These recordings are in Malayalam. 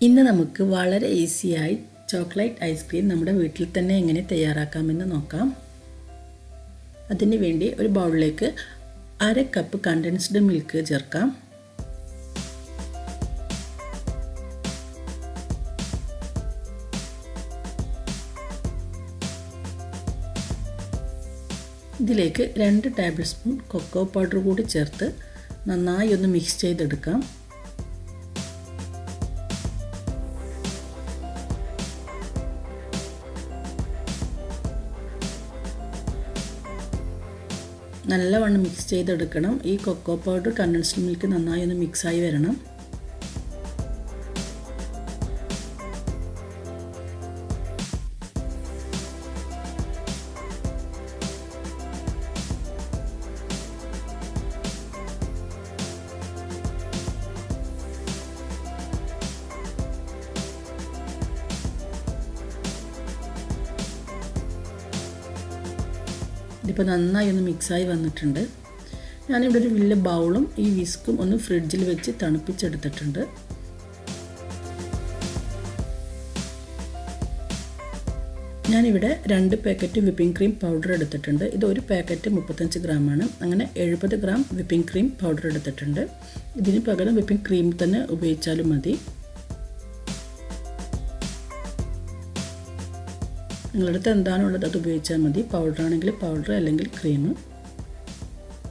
ഇന്ന് നമുക്ക് വളരെ ഈസിയായി ചോക്ലേറ്റ് ഐസ്ക്രീം നമ്മുടെ വീട്ടിൽ തന്നെ എങ്ങനെ തയ്യാറാക്കാമെന്ന് നോക്കാം. അതിന് വേണ്ടി ഒരു ബൗളിലേക്ക് 1/2 കപ്പ് കണ്ടൻസ്ഡ് മിൽക്ക് ചേർക്കാം. ഇതിലേക്ക് 2 ടേബിൾ സ്പൂൺ കൊക്കോ പൗഡർ കൂടി ചേർത്ത് നന്നായി ഒന്ന് മിക്സ് ചെയ്തെടുക്കാം. നല്ലവണ്ണം മിക്സ് ചെയ്തെടുക്കണം. ഈ കൊക്കോ പൗഡർ കണ്ടൻസ്ഡ് മിൽക്ക് നന്നായി ഒന്ന് മിക്സായി വരണം. ഇതിപ്പോൾ നന്നായി ഒന്ന് മിക്സായി വന്നിട്ടുണ്ട്. ഞാനിവിടെ ഒരു വലിയ ബൗളും ഈ വിസ്കും ഒന്ന് ഫ്രിഡ്ജിൽ വെച്ച് തണുപ്പിച്ചെടുത്തിട്ടുണ്ട്. ഞാനിവിടെ 2 പാക്കറ്റ് വിപ്പിംഗ് ക്രീം പൗഡർ എടുത്തിട്ടുണ്ട്. ഇത് ഒരു പാക്കറ്റ് 35 ഗ്രാമാണ്. അങ്ങനെ 70 ഗ്രാം വിപ്പിംഗ് ക്രീം പൗഡർ എടുത്തിട്ടുണ്ട്. ഇതിന് പകരം വിപ്പിംഗ് ക്രീം തന്നെ ഉപയോഗിച്ചാലും മതി. നിങ്ങളുടെ അടുത്ത് എന്താണുള്ളത് അത് ഉപയോഗിച്ചാൽ മതി. പൗഡർ ആണെങ്കിൽ പൗഡർ, അല്ലെങ്കിൽ ക്രീം.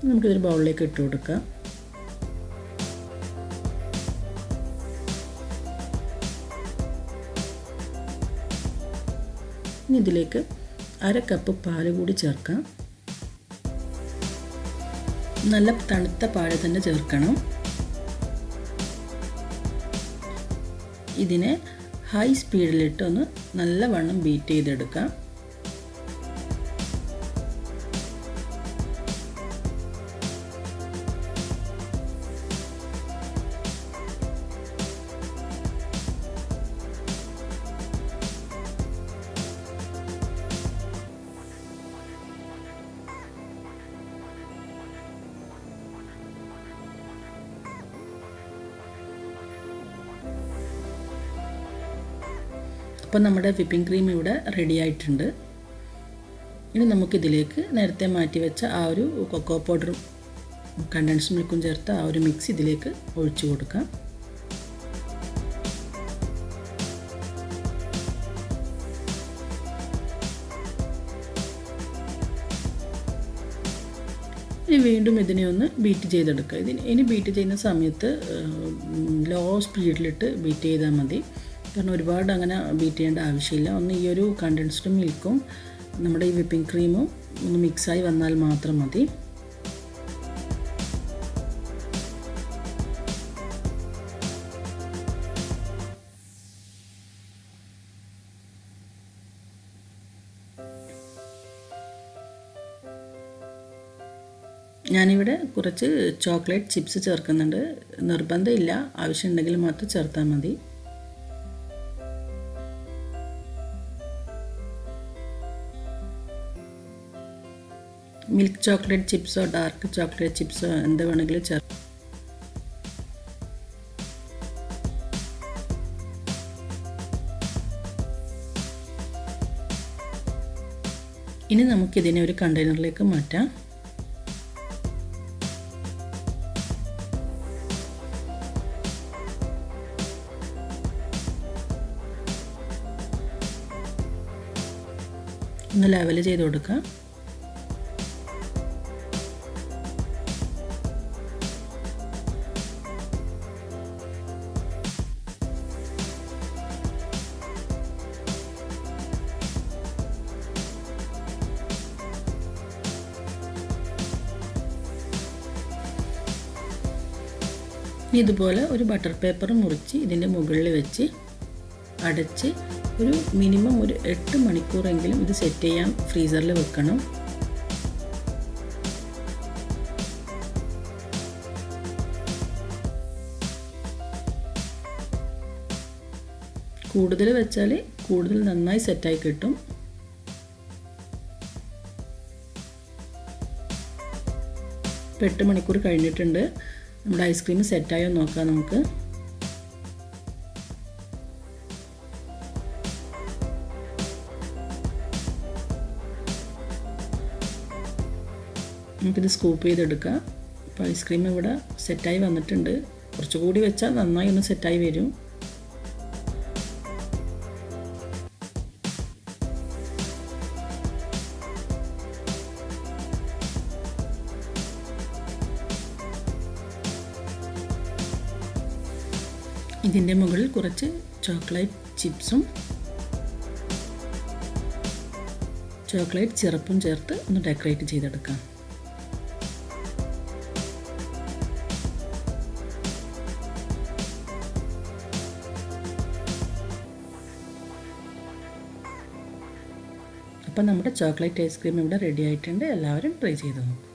നമുക്കിതൊരു ബൗളിലേക്ക് ഇട്ട് കൊടുക്കാം. ഇനി ഇതിലേക്ക് 1/2 കപ്പ് പാല് കൂടി ചേർക്കാം. നല്ല തണുത്ത പാല് തന്നെ ചേർക്കണം. ഇതിനെ ഹൈ സ്പീഡിലിട്ട് ഒന്ന് നല്ലവണ്ണം ബീറ്റ് ചെയ്തെടുക്കാം. അപ്പോൾ നമ്മുടെ വിപ്പിംഗ് ക്രീം ഇവിടെ റെഡി ആയിട്ടുണ്ട്. ഇനി നമുക്കിതിലേക്ക് നേരത്തെ മാറ്റി വെച്ച ആ ഒരു കൊക്കോ പൗഡറും കണ്ടൻസ്ഡ് മിൽക്കും ചേർത്ത് ആ ഒരു മിക്സ് ഇതിലേക്ക് ഒഴിച്ചു കൊടുക്കാം. ഇനി വീണ്ടും ഇതിനെ ഒന്ന് ബീറ്റ് ചെയ്തെടുക്കുക. ഇനി ബീറ്റ് ചെയ്യുന്ന സമയത്ത് ലോ സ്പീഡിലിട്ട് ബീറ്റ് ചെയ്താൽ മതി. കാരണം ഒരുപാട് അങ്ങനെ ബീറ്റ് ചെയ്യേണ്ട ആവശ്യമില്ല. ഒന്ന് ഈ ഒരു കണ്ടൻസ്ഡ് മിൽക്കും നമ്മുടെ ഈ വിപ്പിംഗ് ക്രീമും ഒന്ന് മിക്സായി വന്നാൽ മാത്രം മതി. ഞാനിവിടെ കുറച്ച് ചോക്ലേറ്റ് ചിപ്സ് ചേർക്കുന്നുണ്ട്. നിർബന്ധമില്ല, ആവശ്യമുണ്ടെങ്കിൽ മാത്രം ചേർത്താൽ മതി. മിൽക്ക് ചോക്ലേറ്റ് ചിപ്സോ ഡാർക്ക് ചോക്ലേറ്റ് ചിപ്സോ എന്ത് വേണമെങ്കിലും ചേർക്കാം. ഇനി നമുക്കിതിനെ ഒരു കണ്ടെയ്നറിലേക്ക് മാറ്റാം. ഒന്ന് ലെവൽ ചെയ്ത് കൊടുക്കാം. ഇതുപോലെ ഒരു ബട്ടർ പേപ്പർ മുറിച്ച് ഇതിൻ്റെ മുകളിൽ വെച്ച് അടച്ച് ഒരു മിനിമം ഒരു 8 മണിക്കൂറെങ്കിലും ഇത് സെറ്റ് ചെയ്യാൻ ഫ്രീസറിൽ വെക്കണം. കൂടുതൽ വെച്ചാൽ കൂടുതൽ നന്നായി സെറ്റായി കിട്ടും. 8 മണിക്കൂർ കഴിഞ്ഞിട്ടുണ്ട്. നമ്മുടെ ഐസ്ക്രീം സെറ്റായോ നോക്കാം നമുക്ക്. നമുക്കിത് സ്കൂപ്പ് ചെയ്തെടുക്കാം. അപ്പോൾ ഐസ്ക്രീം ഇവിടെ സെറ്റായി വന്നിട്ടുണ്ട്. കുറച്ചുകൂടി വെച്ചാൽ നന്നായി ഒന്ന് സെറ്റായി വരും. ഇതിൻ്റെ മുകളിൽ കുറച്ച് ചോക്ലേറ്റ് ചിപ്സും ചോക്ലേറ്റ് സിറപ്പും ചേർത്ത് ഒന്ന് ഡെക്കറേറ്റ് ചെയ്തെടുക്കാം. അപ്പോൾ നമ്മുടെ ചോക്ലേറ്റ് ഐസ്ക്രീം ഇവിടെ റെഡി ആയിട്ടുണ്ട്. എല്ലാവരും ട്രൈ ചെയ്ത് നോക്കും.